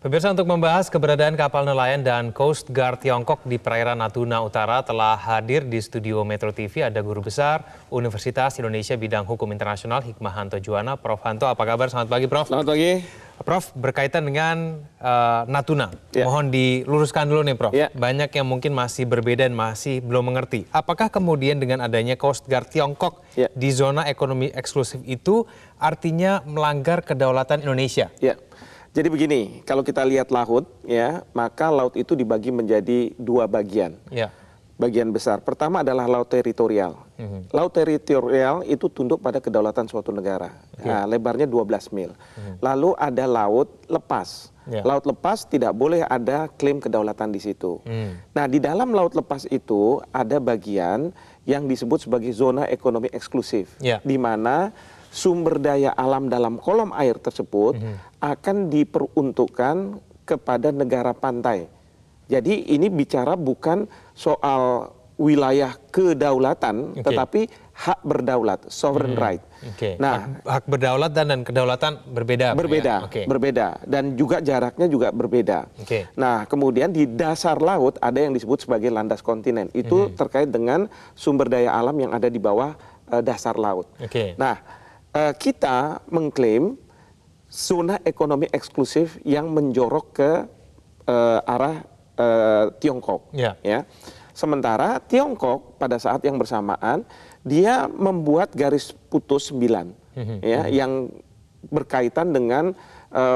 Pemirsa, untuk membahas keberadaan kapal nelayan dan Coast Guard Tiongkok di perairan Natuna Utara telah hadir di studio Metro TV ada Guru Besar Universitas Indonesia Bidang Hukum Internasional Hikmahanto Juwana. Prof. Hanto, apa kabar? Selamat pagi, Prof. Selamat pagi. Prof, berkaitan dengan Natuna, Ya. mohon diluruskan dulu nih, Prof. Ya. Banyak yang mungkin masih berbeda dan masih belum mengerti. Apakah kemudian dengan adanya Coast Guard Tiongkok Ya. di zona ekonomi eksklusif itu artinya melanggar kedaulatan Indonesia? Ya. Jadi begini, kalau kita lihat laut, ya, maka laut itu dibagi menjadi dua bagian. Ya. Bagian besar. Pertama adalah laut teritorial. Laut teritorial itu tunduk pada kedaulatan suatu negara. Nah, lebarnya 12 mil. Lalu ada laut lepas. Ya. Laut lepas tidak boleh ada klaim kedaulatan di situ. Nah, di dalam laut lepas itu ada bagian yang disebut sebagai zona ekonomi eksklusif. Ya. Di mana sumber daya alam dalam kolom air tersebut akan diperuntukkan kepada negara pantai. Jadi ini bicara bukan soal wilayah kedaulatan, tetapi hak berdaulat, sovereign right. Nah, hak berdaulat dan kedaulatan berbeda. Berbeda, Ya? berbeda, dan juga jaraknya juga berbeda. Nah, kemudian di dasar laut ada yang disebut sebagai landas kontinen. Itu terkait dengan sumber daya alam yang ada di bawah dasar laut. Nah, kita mengklaim zona ekonomi eksklusif yang menjorok ke arah Tiongkok. Ya. Ya. Sementara Tiongkok pada saat yang bersamaan dia membuat garis putus 9 ya, yang berkaitan dengan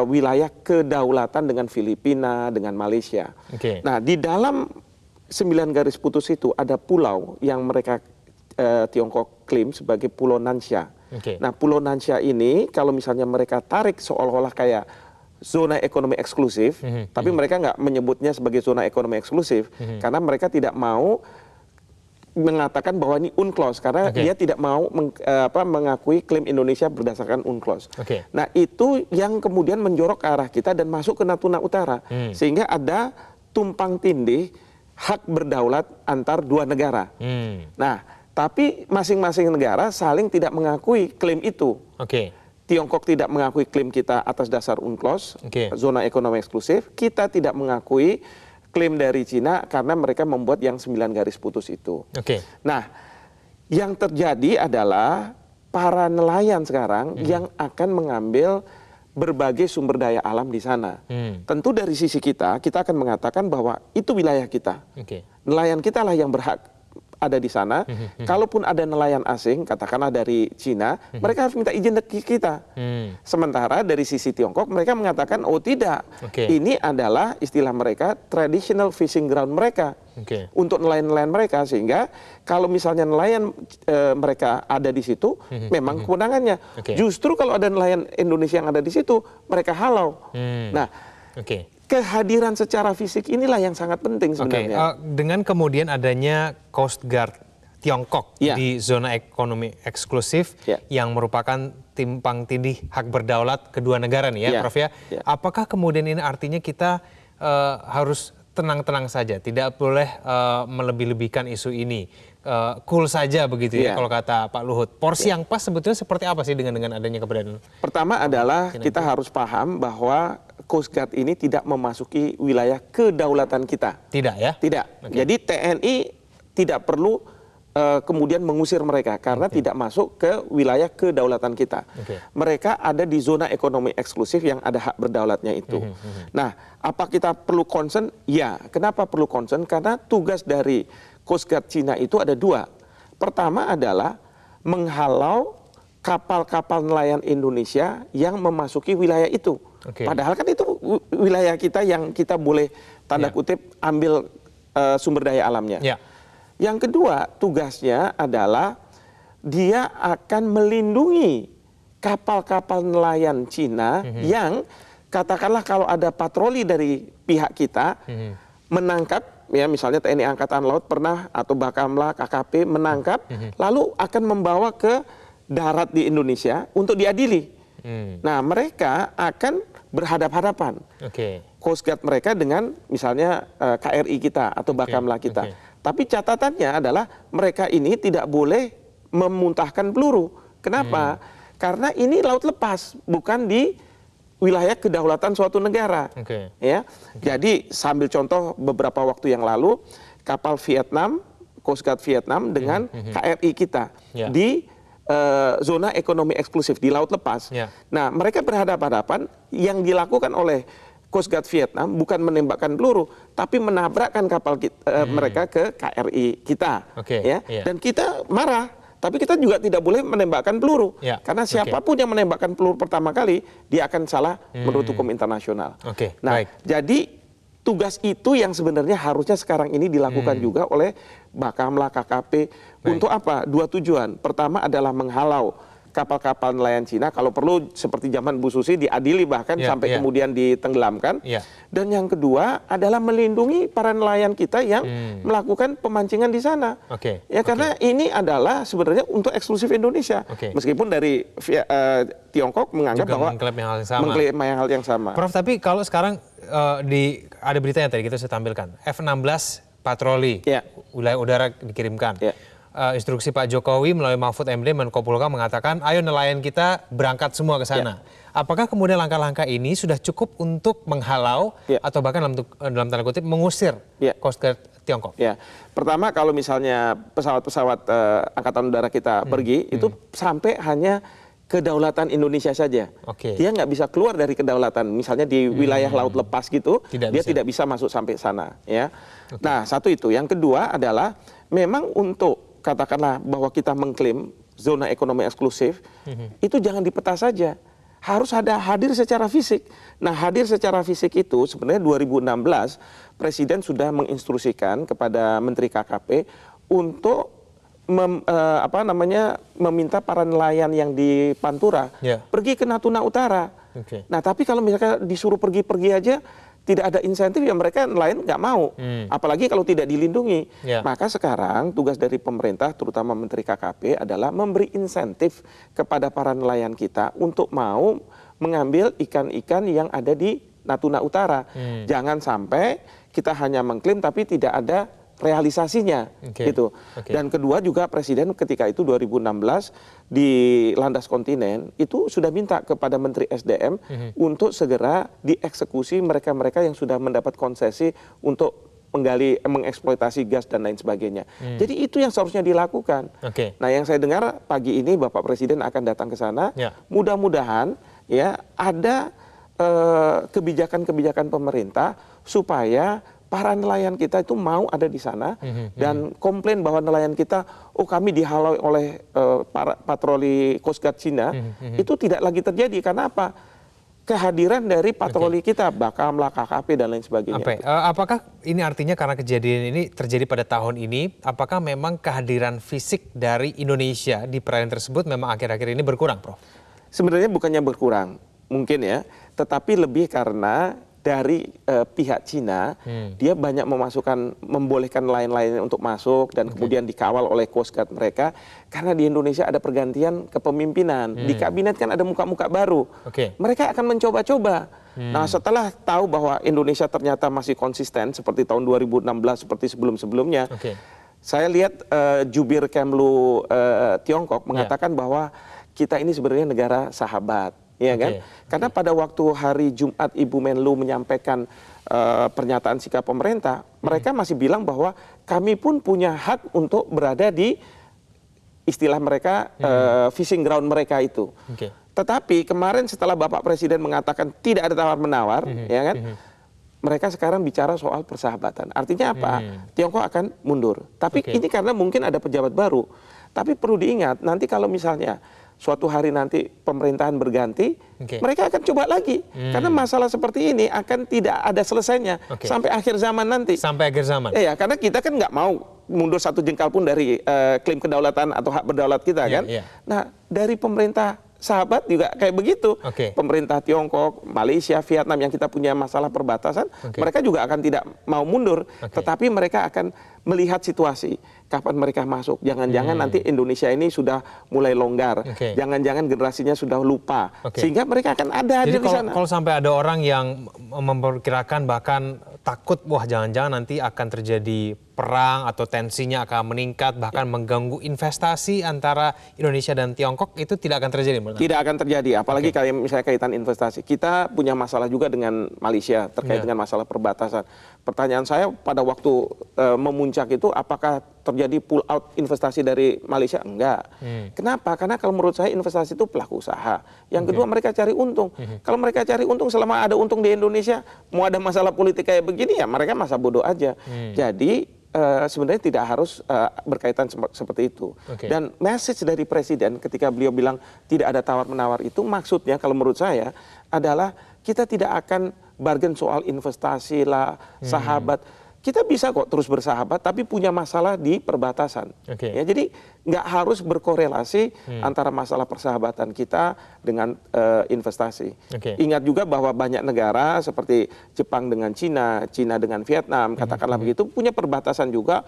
wilayah kedaulatan dengan Filipina, dengan Malaysia. Nah, di dalam 9 garis putus itu ada pulau yang mereka Tiongkok klaim sebagai Pulau Nansha. Nah, Pulau Nansha ini kalau misalnya mereka tarik seolah-olah kayak zona ekonomi eksklusif, tapi mereka nggak menyebutnya sebagai zona ekonomi eksklusif karena mereka tidak mau mengatakan bahwa ini UNCLOS karena dia tidak mau mengakui klaim Indonesia berdasarkan UNCLOS. Nah, itu yang kemudian menjorok ke arah kita dan masuk ke Natuna Utara sehingga ada tumpang tindih hak berdaulat antar dua negara. Nah, tapi masing-masing negara saling tidak mengakui klaim itu. Tiongkok tidak mengakui klaim kita atas dasar UNCLOS, zona ekonomi eksklusif. Kita tidak mengakui klaim dari Cina karena mereka membuat yang 9 garis putus itu. Nah, yang terjadi adalah para nelayan sekarang yang akan mengambil berbagai sumber daya alam di sana. Tentu dari sisi kita akan mengatakan bahwa itu wilayah kita. Nelayan kita lah yang berhak ada di sana. Kalaupun ada nelayan asing, katakanlah dari Cina, mereka harus minta izin ke kita. Sementara dari sisi Tiongkok, mereka mengatakan, oh tidak, ini adalah istilah mereka traditional fishing ground mereka untuk nelayan-nelayan mereka. Sehingga kalau misalnya nelayan mereka ada di situ, memang kewenangannya. Justru kalau ada nelayan Indonesia yang ada di situ, mereka halau. Nah, kehadiran secara fisik inilah yang sangat penting sebenarnya. Dengan kemudian adanya Coast Guard Tiongkok di zona ekonomi eksklusif yang merupakan timpang tindih hak berdaulat kedua negara nih ya, Prof ya. Apakah kemudian ini artinya kita harus tenang-tenang saja, tidak boleh melebih-lebihkan isu ini, cool saja begitu ya kalau kata Pak Luhut. Porsi yang pas sebetulnya seperti apa sih dengan adanya keberadaan? Pertama adalah kita harus paham bahwa Coast Guard ini tidak memasuki wilayah kedaulatan kita. Tidak ya? Tidak. Jadi TNI tidak perlu kemudian mengusir mereka karena tidak masuk ke wilayah kedaulatan kita. Mereka ada di zona ekonomi eksklusif yang ada hak berdaulatnya itu. Nah, apa kita perlu concern? Ya. Kenapa perlu concern? Karena tugas dari Coast Guard Cina itu ada dua. Pertama adalah menghalau kapal-kapal nelayan Indonesia yang memasuki wilayah itu. Padahal kan itu wilayah kita yang kita boleh tanda kutip ambil sumber daya alamnya. Yang kedua tugasnya adalah dia akan melindungi kapal-kapal nelayan Cina yang katakanlah kalau ada patroli dari pihak kita menangkap, ya misalnya TNI Angkatan Laut pernah atau Bakamla, KKP menangkap lalu akan membawa ke darat di Indonesia untuk diadili. Nah, mereka akan berhadap-hadapan. Coast Guard mereka dengan misalnya KRI kita atau Bakamla kita. Tapi catatannya adalah mereka ini tidak boleh memuntahkan peluru. Kenapa? Karena ini laut lepas, bukan di wilayah kedaulatan suatu negara. Ya, jadi sambil contoh beberapa waktu yang lalu kapal Vietnam, Coast Guard Vietnam dengan KRI kita di zona ekonomi eksklusif di laut lepas. Nah, mereka berhadapan-hadapan, yang dilakukan oleh Coast Guard Vietnam bukan menembakkan peluru, tapi menabrakkan kapal mereka ke KRI kita. Dan kita marah, tapi kita juga tidak boleh menembakkan peluru, karena siapapun yang menembakkan peluru pertama kali, dia akan salah menurut hukum internasional. Nah, jadi tugas itu yang sebenarnya harusnya sekarang ini dilakukan juga oleh Bakamla, KKP. Untuk apa? Dua tujuan. Pertama adalah menghalau kapal-kapal nelayan Cina, kalau perlu seperti zaman Bu Susi diadili bahkan sampai kemudian ditenggelamkan. Dan yang kedua adalah melindungi para nelayan kita yang melakukan pemancingan di sana. Ya, karena ini adalah sebenarnya untuk eksklusif Indonesia. Meskipun dari Tiongkok menganggap juga bahwa mengklaim hal yang sama. Prof, tapi kalau sekarang ada beritanya tadi kita sudah tampilkan, F-16 patroli wilayah udara dikirimkan. Instruksi Pak Jokowi melalui Mahfud MD Menko Polhukam mengatakan, ayo nelayan kita berangkat semua ke sana. Apakah kemudian langkah-langkah ini sudah cukup untuk menghalau atau bahkan dalam tanda kutip mengusir Coast Guard Tiongkok? Pertama, kalau misalnya pesawat-pesawat Angkatan Udara kita pergi, itu sampai hanya kedaulatan Indonesia saja. Dia nggak bisa keluar dari kedaulatan. Misalnya di wilayah laut lepas gitu, dia tidak bisa masuk sampai sana. Ya. Nah, satu itu. Yang kedua adalah memang untuk katakanlah bahwa kita mengklaim zona ekonomi eksklusif, itu jangan dipeta saja. Harus ada hadir secara fisik. Nah, hadir secara fisik itu sebenarnya 2016 Presiden sudah menginstruksikan kepada Menteri KKP untuk meminta para nelayan yang di Pantura pergi ke Natuna Utara. Nah, tapi kalau misalkan disuruh pergi-pergi aja, tidak ada insentif, ya mereka nelayan nggak mau. Apalagi kalau tidak dilindungi. Maka sekarang tugas dari pemerintah, terutama Menteri KKP, adalah memberi insentif kepada para nelayan kita untuk mau mengambil ikan-ikan yang ada di Natuna Utara. Jangan sampai kita hanya mengklaim tapi tidak ada realisasinya, gitu. Dan kedua juga Presiden ketika itu 2016 di Landas Kontinen itu sudah minta kepada Menteri SDM untuk segera dieksekusi mereka-mereka yang sudah mendapat konsesi untuk menggali, mengeksploitasi gas dan lain sebagainya. Jadi itu yang seharusnya dilakukan. Nah, yang saya dengar pagi ini Bapak Presiden akan datang ke sana. Mudah-mudahan ya ada kebijakan-kebijakan pemerintah supaya para nelayan kita itu mau ada di sana dan komplain bahwa nelayan kita, oh kami dihalau oleh para patroli Coast Guard Cina, itu tidak lagi terjadi. Karena apa? Kehadiran dari patroli kita, Bakamla, KKP dan lain sebagainya. Apakah ini artinya karena kejadian ini terjadi pada tahun ini, apakah memang kehadiran fisik dari Indonesia di perairan tersebut memang akhir-akhir ini berkurang, Prof? Sebenarnya bukannya berkurang, mungkin ya, tetapi lebih karena dari pihak Cina, dia banyak membolehkan nelayan-nelayan untuk masuk dan kemudian dikawal oleh Coast Guard mereka, karena di Indonesia ada pergantian kepemimpinan, di kabinet kan ada muka-muka baru, mereka akan mencoba-coba. Nah, setelah tahu bahwa Indonesia ternyata masih konsisten seperti tahun 2016 seperti sebelum-sebelumnya, saya lihat jubir Kemlu Tiongkok mengatakan bahwa kita ini sebenarnya negara sahabat. Ya kan? Karena pada waktu hari Jumat Ibu Menlu menyampaikan pernyataan sikap pemerintah, mereka masih bilang bahwa kami pun punya hak untuk berada di istilah mereka fishing ground mereka itu. Tetapi kemarin setelah Bapak Presiden mengatakan tidak ada tawar-menawar, ya kan? Mereka sekarang bicara soal persahabatan. Artinya apa? Tiongkok akan mundur. Tapi ini karena mungkin ada pejabat baru. Tapi perlu diingat, nanti kalau misalnya suatu hari nanti pemerintahan berganti, mereka akan coba lagi. Karena masalah seperti ini akan tidak ada selesainya sampai akhir zaman nanti. Sampai akhir zaman? Iya, karena kita kan nggak mau mundur satu jengkal pun dari klaim kedaulatan atau hak berdaulat kita kan. Nah, dari pemerintah sahabat juga kayak begitu. Pemerintah Tiongkok, Malaysia, Vietnam yang kita punya masalah perbatasan, mereka juga akan tidak mau mundur. Tetapi mereka akan melihat situasi. Kapan mereka masuk? Jangan-jangan nanti Indonesia ini sudah mulai longgar. Jangan-jangan generasinya sudah lupa. Sehingga mereka akan ada hadir di sana. Kalau sampai ada orang yang memperkirakan bahkan takut, wah jangan-jangan nanti akan terjadi perang atau tensinya akan meningkat, bahkan mengganggu investasi antara Indonesia dan Tiongkok, itu tidak akan terjadi? Tidak akan terjadi, apalagi kayak misalnya kaitan investasi. Kita punya masalah juga dengan Malaysia terkait dengan masalah perbatasan. Pertanyaan saya pada waktu memuncak itu, apakah terjadi pull out investasi dari Malaysia? Enggak. Kenapa? Karena kalau menurut saya investasi itu pelaku usaha. Yang kedua, mereka cari untung. Kalau mereka cari untung, selama ada untung di Indonesia, mau ada masalah politik kayak begini ya mereka masa bodoh aja. Jadi sebenarnya tidak harus berkaitan seperti itu. Dan message dari Presiden ketika beliau bilang tidak ada tawar-menawar itu, maksudnya kalau menurut saya adalah kita tidak akan bargain soal investasi lah, sahabat. Kita bisa kok terus bersahabat, tapi punya masalah di perbatasan. Ya, jadi nggak harus berkorelasi antara masalah persahabatan kita dengan investasi. Ingat juga bahwa banyak negara seperti Jepang dengan Cina, Cina dengan Vietnam, katakanlah begitu, punya perbatasan juga.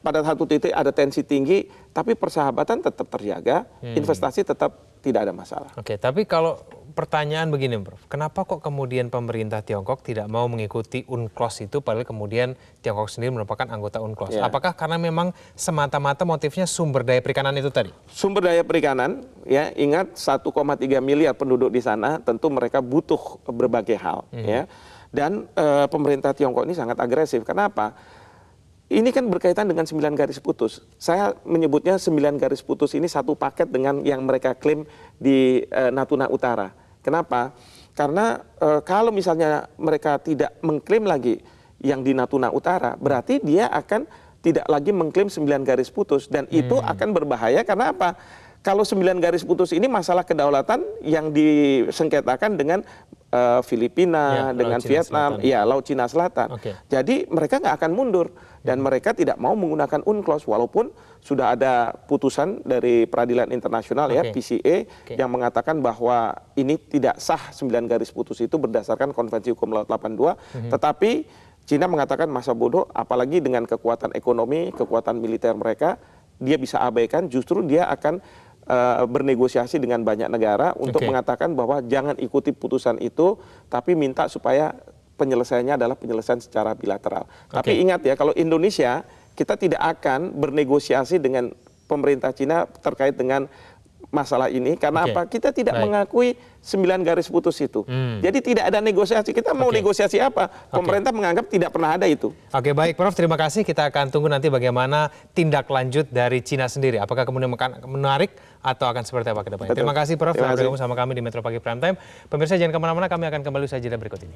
Pada satu titik ada tensi tinggi, tapi persahabatan tetap terjaga, investasi tetap tidak ada masalah. Tapi kalau pertanyaan begini, Prof, kenapa kok kemudian pemerintah Tiongkok tidak mau mengikuti UNCLOS itu, padahal kemudian Tiongkok sendiri merupakan anggota UNCLOS? Apakah karena memang semata-mata motifnya sumber daya perikanan itu tadi? Sumber daya perikanan, ya ingat 1,3 miliar penduduk di sana, tentu mereka butuh berbagai hal, ya. Dan pemerintah Tiongkok ini sangat agresif. Kenapa? Ini kan berkaitan dengan 9 garis putus. Saya menyebutnya 9 garis putus ini satu paket dengan yang mereka klaim di Natuna Utara. Kenapa? Karena kalau misalnya mereka tidak mengklaim lagi yang di Natuna Utara, berarti dia akan tidak lagi mengklaim 9 garis putus. Dan itu akan berbahaya karena apa? Kalau 9 garis putus ini masalah kedaulatan yang disengketakan dengan Filipina, dengan Vietnam, Laut Cina Selatan. Jadi mereka nggak akan mundur. Dan mereka tidak mau menggunakan UNCLOS walaupun sudah ada putusan dari Peradilan Internasional PCA yang mengatakan bahwa ini tidak sah 9 garis putus itu berdasarkan Konvensi Hukum Laut 82. Tetapi Cina mengatakan masa bodoh, apalagi dengan kekuatan ekonomi, kekuatan militer mereka, dia bisa abaikan, justru dia akan bernegosiasi dengan banyak negara untuk mengatakan bahwa jangan ikuti putusan itu, tapi minta supaya penyelesaiannya adalah penyelesaian secara bilateral. Tapi ingat ya, kalau Indonesia, kita tidak akan bernegosiasi dengan pemerintah Cina terkait dengan masalah ini. Karena apa? Kita tidak mengakui 9 garis putus itu. Jadi tidak ada negosiasi. Kita mau negosiasi apa? Pemerintah menganggap tidak pernah ada itu. Baik Prof, terima kasih. Kita akan tunggu nanti bagaimana tindak lanjut dari Cina sendiri. Apakah kemudian akan menarik atau akan seperti apa ke depannya? Terima kasih Prof, telah bergabung sama kami di Metro Pagi Prime Time. Pemirsa jangan kemana-mana, kami akan kembali usaha jeda berikut ini.